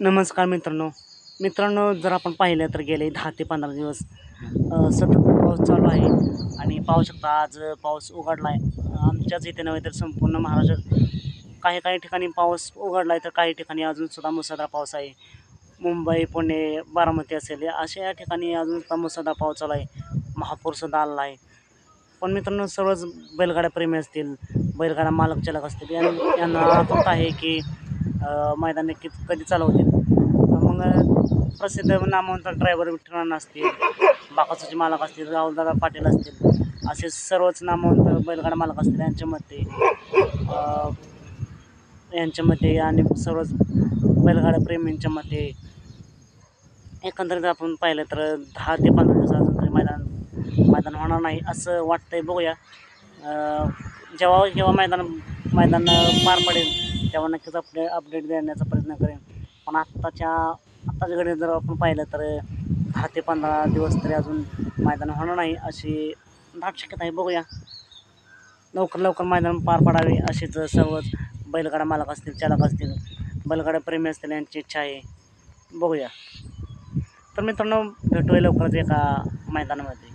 नमस्कार मित्रांनो, जर आपण पाहिलं तर गेले 10 ते 15 दिवस सतत पाऊस चालू आहे आणि पाहू शकता आज पाऊस उघडला आहे. आमच्याच इथे नव्हे तर संपूर्ण महाराष्ट्रात काही काही ठिकाणी पाऊस उघडला आहे, तर काही ठिकाणी अजूनसुद्धा मुसळधार पाऊस आहे. मुंबई, पुणे, बारामती असेल अशा या ठिकाणी अजूनसुद्धा मुसळधार पाऊस चालू आहे. महापूरसुद्धा आलेला आहे. पण मित्रांनो, सर्वच बैलगाड्या प्रेमी असतील, बैलगाडा मालक चालक असतील, यांना आतुरता आहे की मैदान नक्की कधी चालू होतील. मग प्रसिद्ध नामवंत ड्रायव्हर विठ्ठल असतील, बाकासूचे मालक असतील, राहुलदादा पाटील असतील, असे सर्वच नामवंत बैलगाडा मालक असतील यांच्यामध्ये आणि सर्वच बैलगाडा प्रेमींच्या मध्ये एकंदरीत आपण पाहिलं तर 10 ते 15 दिवस अजून तरी मैदान होणार नाही असं वाटतंय. बघूया जेव्हा मैदान पार पडेल तेव्हा नक्कीच अपडेट देण्याचा प्रयत्न करेन. पण आत्ताच्या घडीत जर आपण पाहिलं तर 10 ते 15 दिवस तरी अजून मैदान होणार नाही अशी दाट शक्यता आहे. बघूया, लवकर मैदान पार पडावे अशीच सर्वच बैलगाडा मालक असतील, चालक असतील, बैलगाडा प्रेमी असतील यांची इच्छा आहे. बघूया. तर मित्रांनो, भेटूया लवकरच एका मैदानामध्ये.